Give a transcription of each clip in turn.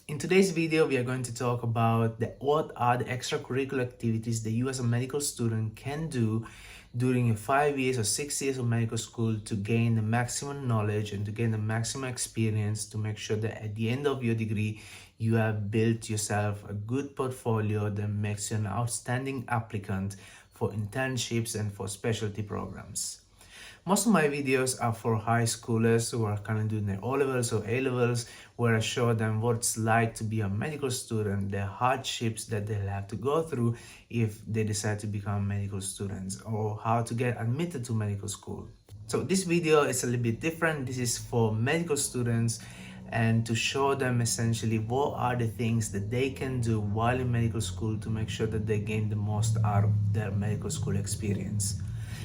In today's video, we are going to talk about what are the extracurricular activities that you as a medical student can do during your 5 years or 6 years of medical school to gain the maximum knowledge and to gain the maximum experience to make sure that at the end of your degree, you have built yourself a good portfolio that makes you an outstanding applicant for internships and for specialty programs. Most of my videos are for high schoolers who are currently doing their O-levels or A-levels, where I show them what it's like to be a medical student, the hardships that they'll have to go through if they decide to become medical students, or how to get admitted to medical school. So this video is a little bit different. This is for medical students and to show them essentially what are the things that they can do while in medical school to make sure that they gain the most out of their medical school experience.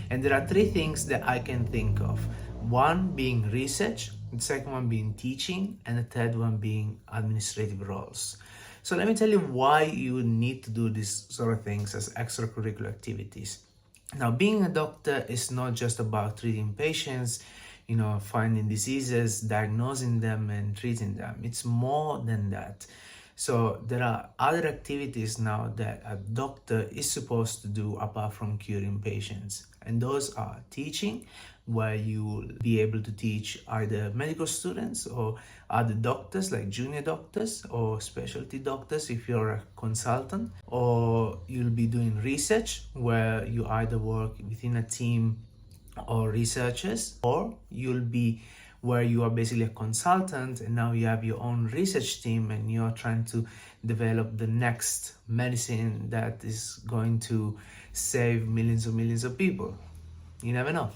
And there are three things that I can think of. One being research, the second one being teaching, and the third one being administrative roles. So let me tell you why you need to do these sort of things as extracurricular activities. Now, being a doctor is not just about treating patients, finding diseases, diagnosing them and treating them. It's more than that. So there are other activities now that a doctor is supposed to do apart from curing patients. And those are teaching, where you will be able to teach either medical students or other doctors like junior doctors or specialty doctors if you're a consultant. Or you'll be doing research, where you either work within a team or researchers, or you'll be where you are basically a consultant and now you have your own research team and you're trying to develop the next medicine that is going to save millions of people. You never know.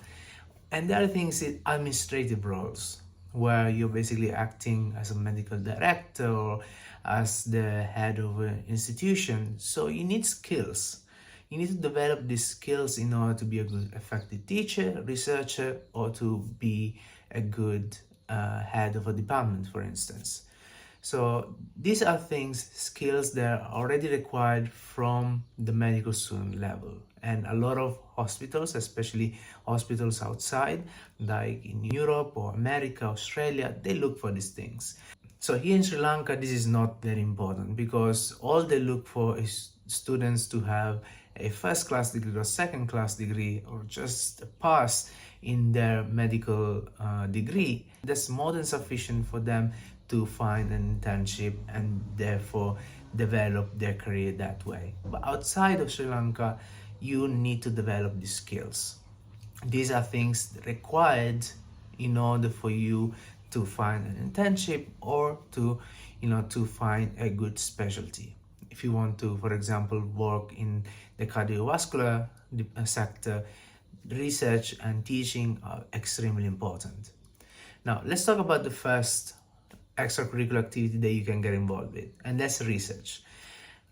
And the other thing is administrative roles, where you're basically acting as a medical director or as the head of an institution. So you need skills. You need to develop these skills in order to be a good, effective teacher, researcher, or to be a good head of a department, for instance. So these are skills that are already required from the medical student level. And a lot of hospitals, especially hospitals outside, like in Europe or America, Australia, they look for these things. So here in Sri Lanka, this is not very important because all they look for is students to have a first-class degree or second-class degree or just a pass in their medical degree. That's more than sufficient for them to find an internship and therefore develop their career that way. But outside of Sri Lanka, you need to develop these skills. These are things required in order for you to find an internship or to find a good specialty. If you want to, for example, work in the cardiovascular sector, research and teaching are extremely important. Now, let's talk about the first extracurricular activity that you can get involved with, and that's research.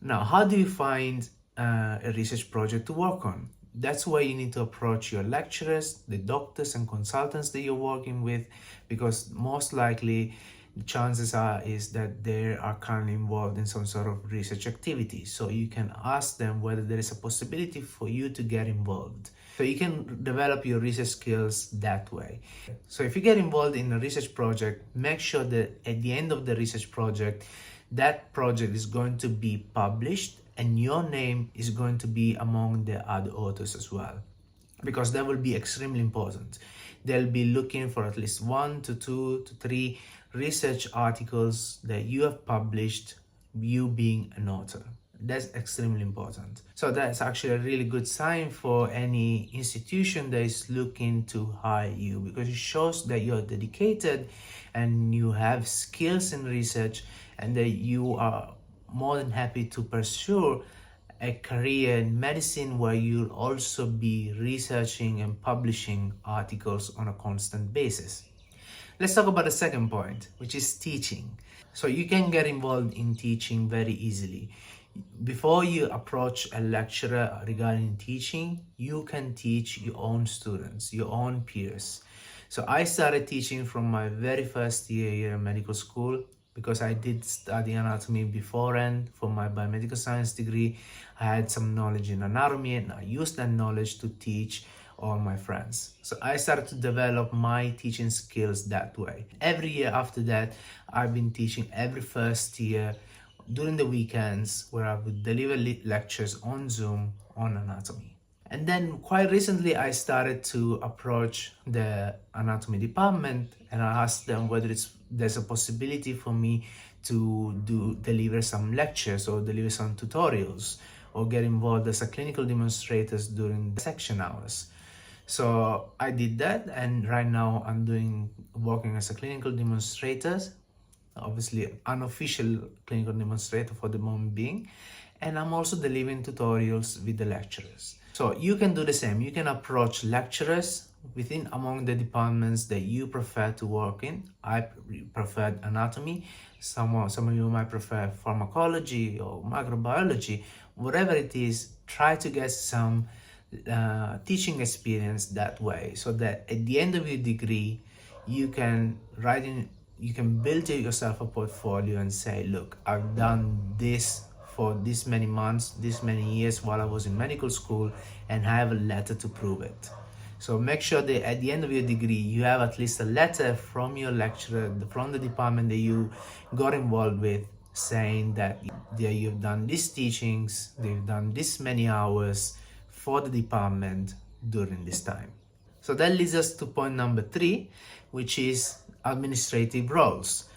Now, how do you find a research project to work on? That's where you need to approach your lecturers, the doctors and consultants that you're working with, because most likely the chances is that they are currently involved in some sort of research activity. So you can ask them whether there is a possibility for you to get involved. So you can develop your research skills that way. So if you get involved in a research project, make sure that at the end of the research project, that project is going to be published and your name is going to be among the other authors as well, because that will be extremely important. They'll be looking for at least 1 to 2 to 3 research articles that you have published, you being an author. That's extremely important. So that's actually a really good sign for any institution that is looking to hire you, because it shows that you're dedicated and you have skills in research and that you are more than happy to pursue a career in medicine where you'll also be researching and publishing articles on a constant basis. Let's talk about the second point, which is teaching. So you can get involved in teaching very easily. Before you approach a lecturer regarding teaching, you can teach your own students, your own peers. So I started teaching from my very first year here in medical school, because I did study anatomy beforehand for my biomedical science degree. I had some knowledge in anatomy and I used that knowledge to teach all my friends. So I started to develop my teaching skills that way. Every year after that, I've been teaching every first year during the weekends, where I would deliver lectures on Zoom on anatomy. And then quite recently, I started to approach the anatomy department, and I asked them whether there's a possibility for me to deliver some lectures or deliver some tutorials or get involved as a clinical demonstrators during the section hours. So I did that, and right now I'm working as a clinical demonstrator, obviously unofficial clinical demonstrator for the moment being, and I'm also delivering tutorials with the lecturers. So you can do the same. You can approach lecturers among the departments that you prefer to work in. I prefer anatomy. Some of you might prefer pharmacology or microbiology. Whatever it is, try to get some teaching experience that way, so that at the end of your degree, you can build yourself a portfolio and say, look, I've done this for this many months, this many years while I was in medical school, and I have a letter to prove it. So make sure that at the end of your degree, you have at least a letter from your lecturer, from the department that you got involved with, saying that you've done these teachings, they've done this many hours for the department during this time. So that leads us to point number 3, which is administrative roles.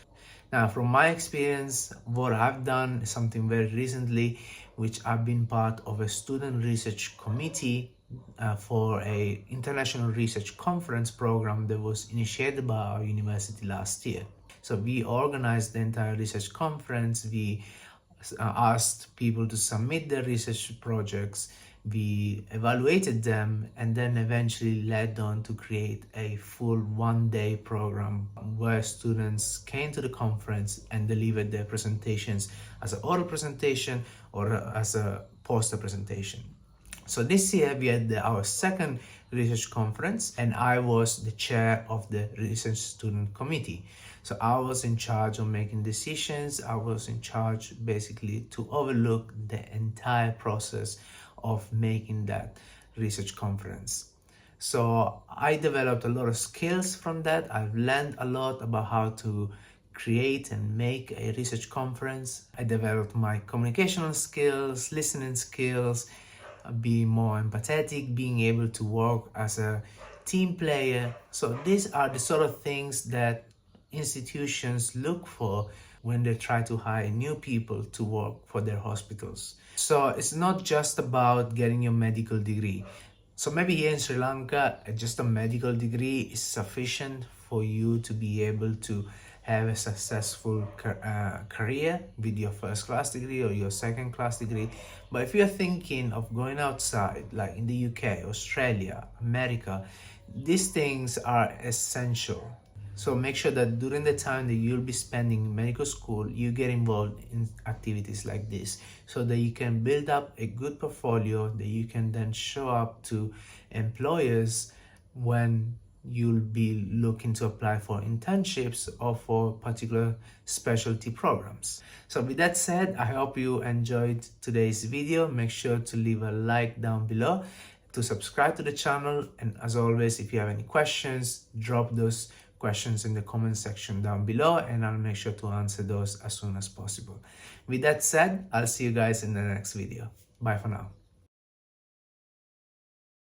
Now, from my experience, what I've done is something very recently, which I've been part of a student research committee for a international research conference program that was initiated by our university last year. So we organized the entire research conference. We asked people to submit their research projects. We evaluated them, and then eventually led on to create a full one-day program where students came to the conference and delivered their presentations as an oral presentation or as a poster presentation. So this year we had our second research conference, and I was the chair of the research student committee. So I was in charge of making decisions. I was in charge basically to overlook the entire process of making that research conference. So I developed a lot of skills from that. I've learned a lot about how to create and make a research conference. I developed my communicational skills, listening skills, being more empathetic, being able to work as a team player. So these are the sort of things that institutions look for when they try to hire new people to work for their hospitals. So it's not just about getting your medical degree. So maybe here in Sri Lanka, just a medical degree is sufficient for you to be able to have a successful career with your first class degree or your second class degree. But if you're thinking of going outside, like in the UK, Australia, America, these things are essential. So make sure that during the time that you'll be spending in medical school, you get involved in activities like this, so that you can build up a good portfolio that you can then show up to employers when you'll be looking to apply for internships or for particular specialty programs. So with that said, I hope you enjoyed today's video. Make sure to leave a like down below, to subscribe to the channel, and as always, if you have any questions, drop those questions in the comment section down below, and I'll make sure to answer those as soon as possible. With that said, I'll see you guys in the next video. Bye for now.